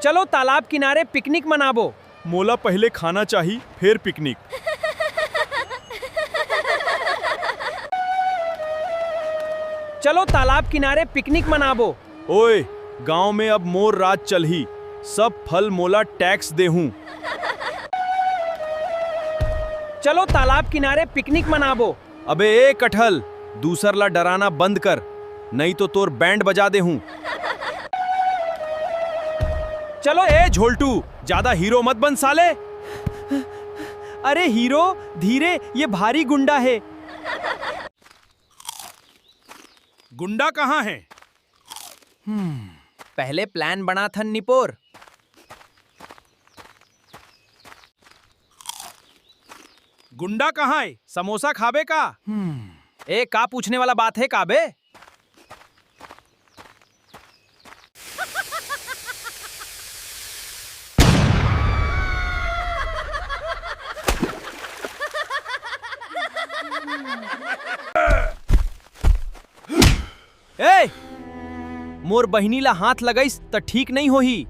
चलो तालाब किनारे पिकनिक मनाबो। मोला पहले खाना चाहिए फिर पिकनिक। चलो तालाब किनारे पिकनिक मनाबो। ओए, गांव में अब मोर राज चलही, सब फल मोला टैक्स देहूं। चलो तालाब किनारे पिकनिक मनाबो। अबे ए कटहल, दूसरला डराना बंद कर, नहीं तो तोर बैंड बजा दे हूं। चलो ए झोलटू, ज्यादा हीरो मत बन साले। अरे हीरो धीरे, ये भारी गुंडा है। गुंडा कहाँ है? पहले प्लान बना था निपोर। गुंडा कहाँ है? समोसा खाबे का? ए का पूछने वाला बात है काबे? ए मोर बहिनीला हाथ लगाइस त ठीक नहीं होही।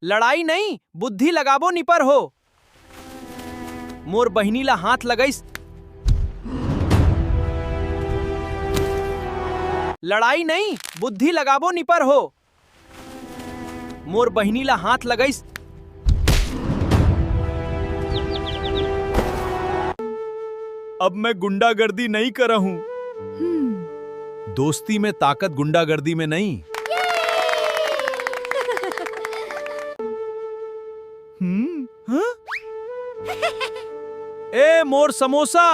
लड़ाई नहीं, बुद्धि लगाबो निपर हो। मोर बहिनीला हाथ लगाइस। लड़ाई नहीं, बुद्धि लगाबो निपर हो। मोर बहिनीला हाथ लगाइस। अब मैं गुंडागर्दी नहीं करा हूं। दोस्ती में ताकत, गुंडागर्दी में नहीं। हाँ? ए मोर समोसा।